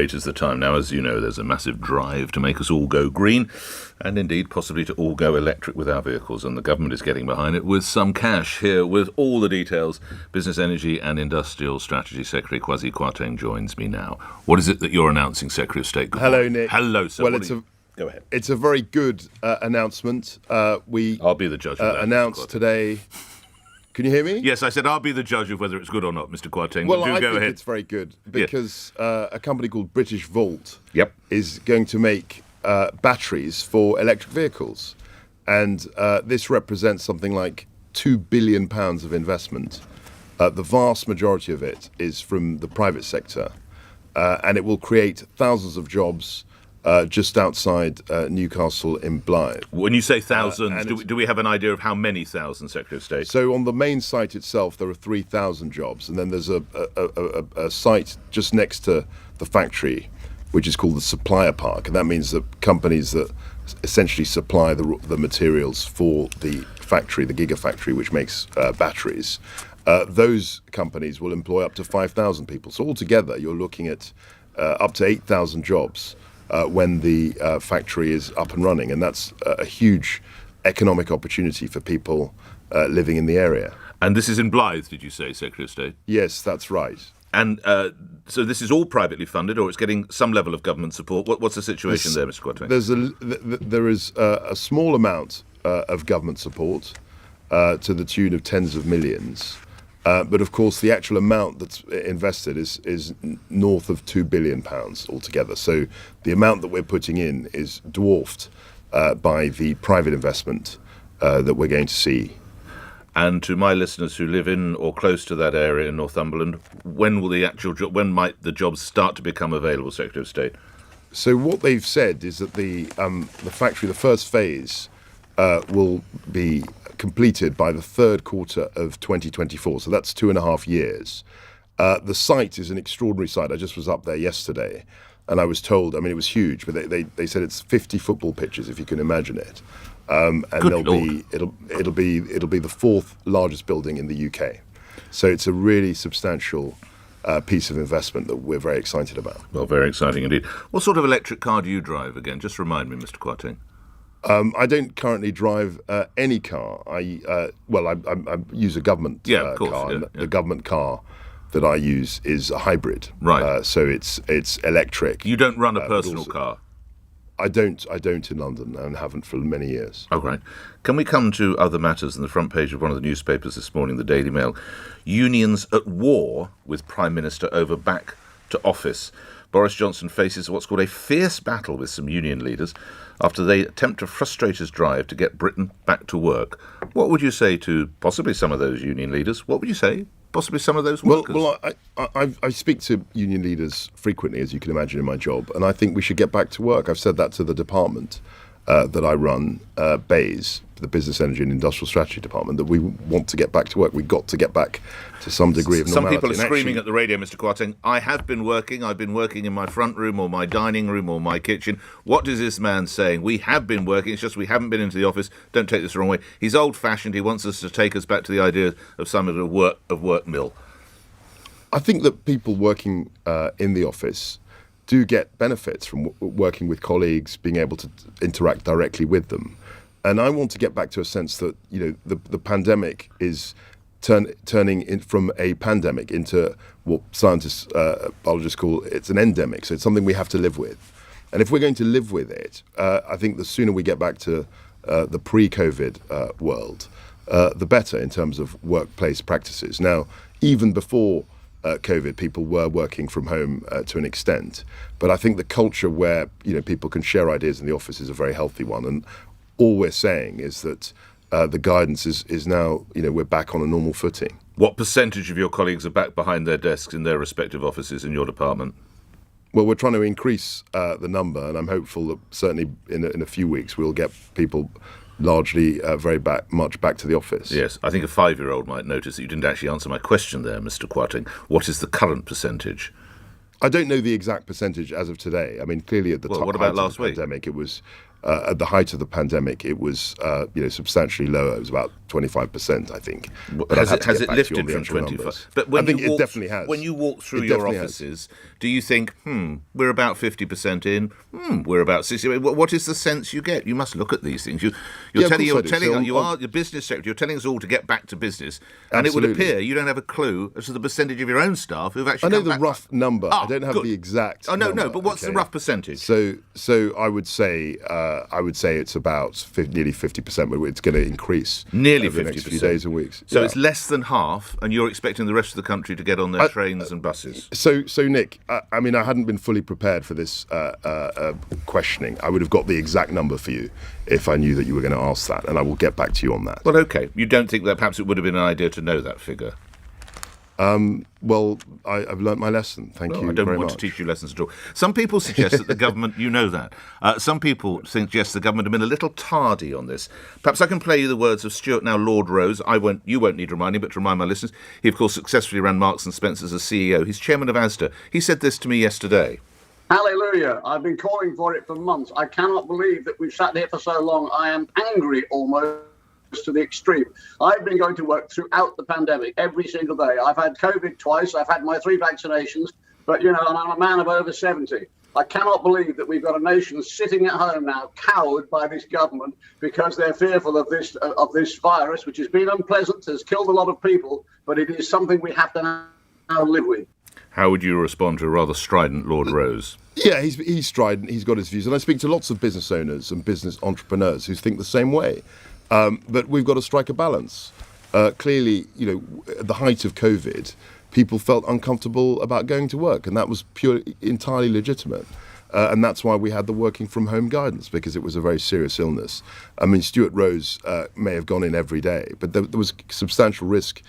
great is the time now. As you know, there's a massive drive to make us all go green and indeed possibly to all go electric with our vehicles, and the government is getting behind it with some cash. Here with all the details, Business, Energy and Industrial Strategy Secretary Kwasi Kwarteng joins me now. What is it that you're announcing, Secretary of State? Hello, Nick. Hello, sir. Well, go ahead. It's a very good announcement. I'll be the judge of that. Announced today. Can you hear me? Yes, I said I'll be the judge of whether it's good or not, Mr. Kwarteng. Well, I think it's very good because a company called British Volt is going to make batteries for electric vehicles. And this represents something like £2 billion of investment. The vast majority of it is from the private sector. And it will create thousands of jobs just outside Newcastle in Blythe. When you say thousands, do we have an idea of how many thousands, Secretary of State? So on the main site itself, there are 3,000 jobs, and then there's a site just next to the factory, which is called the supplier park, and that means that companies that essentially supply the materials for the factory, the gigafactory, which makes batteries, those companies will employ up to 5,000 people. So altogether, you're looking at up to 8,000 jobs when the factory is up and running. And that's a huge economic opportunity for people living in the area. And this is in Blythe, did you say, Secretary of State? Yes, that's right. And so this is all privately funded, or it's getting some level of government support? What's the situation there, Mr. Kwarteng? There is a small amount of government support to the tune of tens of millions. But of course, the actual amount that's invested is north of £2 billion altogether. So the amount that we're putting in is dwarfed by the private investment that we're going to see. And to my listeners who live in or close to that area in Northumberland, when might the jobs start to become available, Secretary of State? So what they've said is that the factory, the first phase, will be completed by the third quarter of 2024. So that's 2.5 years. The site is an extraordinary site. I just was up there yesterday, and I was told, it was huge, but they said it's 50 football pitches, if you can imagine it. And it'll be the fourth largest building in the UK. So it's a really substantial piece of investment that we're very excited about. Well, very exciting indeed. What sort of electric car do you drive again? Just remind me, Mr. Kwarteng. I don't currently drive any car. I use a government car. The government car that I use is a hybrid. Right. So it's electric. You don't run a personal car? I don't in London, and haven't for many years. Oh, right. Can we come to other matters? On the front page of one of the newspapers this morning, the Daily Mail, unions at war with Prime Minister over back to office. Boris Johnson faces what's called a fierce battle with some union leaders after they attempt to frustrate his drive to get Britain back to work. What would you say to possibly some of those union leaders? What would you say possibly some of those workers? Well, I speak to union leaders frequently, as you can imagine, in my job, and I think we should get back to work. I've said that to the department that I run, BEIS, the Business, Energy and Industrial Strategy Department, that we want to get back to work. We've got to get back to some degree of normality. Some people are screaming at the radio, Mr. Kwarteng, I have been working. I've been working in my front room or my dining room or my kitchen. What is this man saying? We have been working. It's just we haven't been into the office. Don't take this the wrong way. He's old-fashioned. He wants us to take us back to the idea of some of the work mill. I think that people working in the office do get benefits from working with colleagues, being able to interact directly with them. And I want to get back to a sense that, the pandemic is turning from a pandemic into what scientists, biologists call it's an endemic. So it's something we have to live with. And if we're going to live with it, I think the sooner we get back to the pre-COVID world, the better in terms of workplace practices. Now, even before COVID, people were working from home to an extent. But I think the culture where, people can share ideas in the office is a very healthy one. And all we're saying is that the guidance is now, we're back on a normal footing. What percentage of your colleagues are back behind their desks in their respective offices in your department? Well, we're trying to increase the number, and I'm hopeful that certainly in a few weeks we'll get people largely much back to the office. Yes, I think a 5-year-old might notice that you didn't actually answer my question there, Mr. Kwarteng. What is the current percentage? I don't know the exact percentage as of today. Clearly at the what about last of the week? Pandemic, it was At the height of the pandemic, it was substantially lower. It was about 25%, I think. But has it lifted from 25? But I think it definitely has. When you walk through your offices, do you think, we're about 50% in, we're about 60%? What is the sense you get? You must look at these things. You're business secretary. You're telling us all to get back to business, and it would appear you don't have a clue as to the percentage of your own staff who've actually. I know the rough number. I don't have the exact. Oh no, number, but what's the rough percentage? So I would say it's about nearly 50%, but it's going to increase nearly over 50%. The next few days and weeks. So it's less than half, and you're expecting the rest of the country to get on their trains and buses. So Nick, I hadn't been fully prepared for this questioning. I would have got the exact number for you if I knew that you were going to ask that, and I will get back to you on that. Well, okay. You don't think that perhaps it would have been an idea to know that figure? Well, I've learnt my lesson. Thank you very much. I don't want to teach you lessons at all. Some people suggest that the government, you know that, some people suggest the government have been a little tardy on this. Perhaps I can play you the words of Stuart, now Lord Rose. You won't need reminding, but to remind my listeners, he of course successfully ran Marks and Spencer's as CEO. He's chairman of Asda. He said this to me yesterday. Hallelujah. I've been calling for it for months. I cannot believe that we've sat here for so long. I am angry almost to the extreme. I've been going to work throughout the pandemic every single day. I've had COVID twice. I've had my 3 vaccinations, but and I'm a man of over 70. I cannot believe that we've got a nation sitting at home now, cowed by this government because they're fearful of this virus, which has been unpleasant, has killed a lot of people, but it is something we have to now live with. How would you respond to a rather strident Lord Rose? Yeah, he's strident. He's got his views, and I speak to lots of business owners and business entrepreneurs who think the same way. But we've got to strike a balance. Clearly, at the height of COVID, people felt uncomfortable about going to work, and that was entirely legitimate. And that's why we had the working from home guidance, because it was a very serious illness. I mean, Stuart Rose may have gone in every day, but there was substantial risk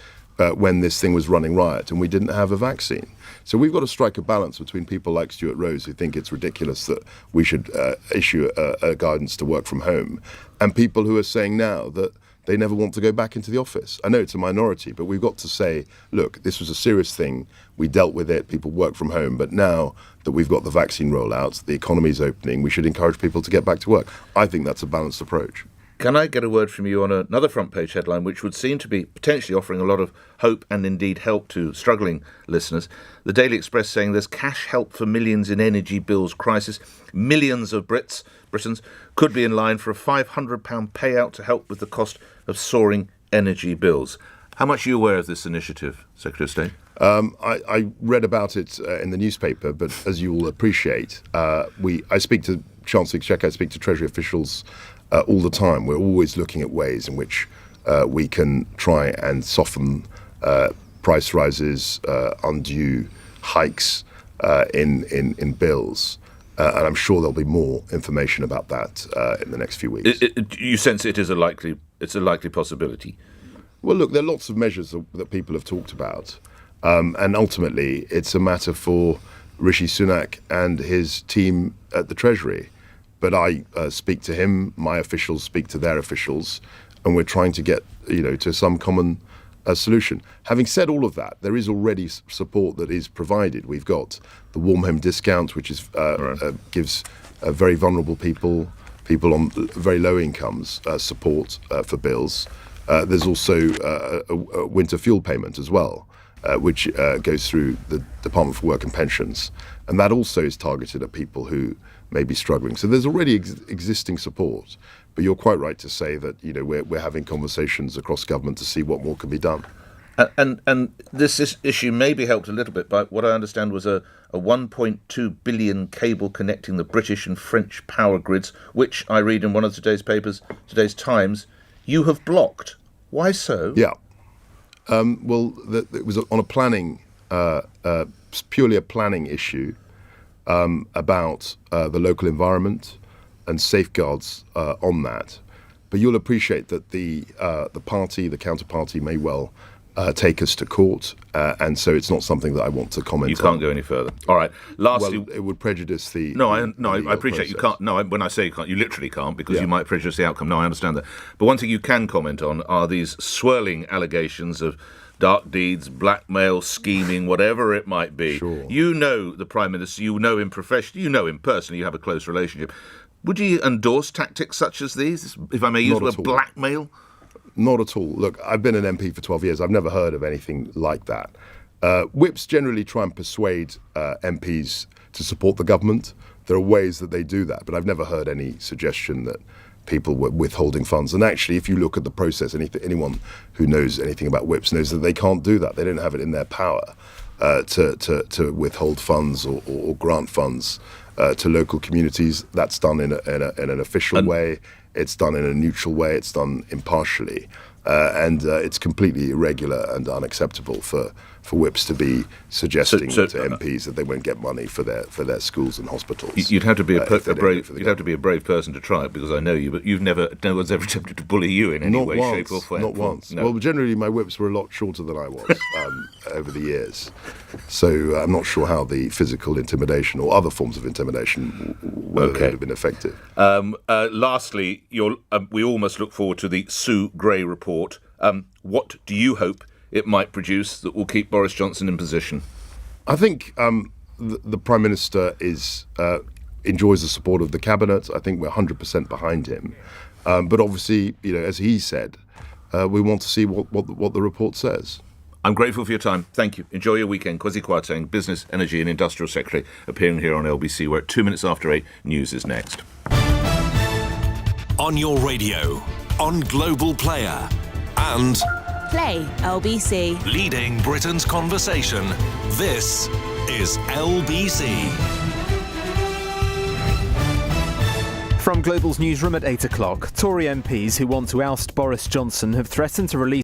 when this thing was running riot, and we didn't have a vaccine. So we've got to strike a balance between people like Stuart Rose, who think it's ridiculous that we should issue a guidance to work from home, and people who are saying now that they never want to go back into the office. I know it's a minority, but we've got to say, look, this was a serious thing. We dealt with it. People work from home. But now that we've got the vaccine rollout, the economy's opening, we should encourage people to get back to work. I think that's a balanced approach. Can I get a word from you on another front page headline, which would seem to be potentially offering a lot of hope and indeed help to struggling listeners? The Daily Express saying there's cash help for millions in energy bills crisis. Millions of Britons could be in line for a £500 payout to help with the cost of soaring energy bills. How much are you aware of this initiative, Secretary of State? I read about it in the newspaper, but as you will appreciate, I speak to Chancellor Exchequer, I speak to Treasury officials all the time. We're always looking at ways in which we can try and soften price rises, undue hikes in bills. And I'm sure there'll be more information about that in the next few weeks. You sense it's a likely possibility? Well, look, there are lots of measures that people have talked about. And ultimately, it's a matter for Rishi Sunak and his team at the Treasury. But I speak to him, my officials speak to their officials, and we're trying to get to some common solution. Having said all of that, there is already support that is provided. We've got the Warm Home Discount, which is gives very vulnerable people on very low incomes support for bills. There's also a winter fuel payment as well, which goes through the Department for Work and Pensions, and that also is targeted at people who may be struggling. So there's already existing support, but you're quite right to say that we're having conversations across government to see what more can be done. And this issue may be helped a little bit by what I understand was a 1.2 billion cable connecting the British and French power grids, which I read in one of today's papers, today's Times, you have blocked. Why so? Yeah. Well, it was on a planning, purely a planning issue about the local environment and safeguards on that. But you'll appreciate that the counterparty may well take us to court, and so it's not something that I want to comment on. You can't go any further. All right. Lastly, well, it would prejudice the. I appreciate process. You can't. No, when I say you can't, you literally can't, because you might prejudice the outcome. No, I understand that. But one thing you can comment on are these swirling allegations of dark deeds, blackmail, scheming, whatever it might be. Sure. You know the Prime Minister. You know him professionally. You know him personally. You have a close relationship. Would you endorse tactics such as these, if I may use the word blackmail? Not at all. Look, I've been an MP for 12 years. I've never heard of anything like that. Whips generally try and persuade MPs to support the government. There are ways that they do that, but I've never heard any suggestion that people were withholding funds. And actually, if you look at the process, anyone who knows anything about whips knows that they can't do that. They don't have it in their power to withhold funds or grant funds to local communities. That's done in an official way. It's done in a neutral way. It's done impartially. And it's completely irregular and unacceptable for whips to be suggesting to MPs that they won't get money for their schools and hospitals. You'd have to be a brave person to try it, because I know you, but no one's ever attempted to bully you in any way, shape or form. Not once. No. Well, generally my whips were a lot shorter than I was over the years, so I'm not sure how the physical intimidation or other forms of intimidation would have been effective. Lastly, we all must look forward to the Sue Gray report. What do you hope it might produce that will keep Boris Johnson in position? I think the Prime Minister enjoys the support of the Cabinet. I think we're 100% behind him. But obviously, as he said, we want to see what the report says. I'm grateful for your time. Thank you. Enjoy your weekend. Kwasi Kwarteng, Business, Energy and Industrial Secretary, appearing here on LBC, where at 2 minutes after 8, news is next. On your radio, on Global Player, and Play LBC. leading Britain's conversation. This is LBC. From Global's newsroom at 8 o'clock, Tory MPs who want to oust Boris Johnson have threatened to release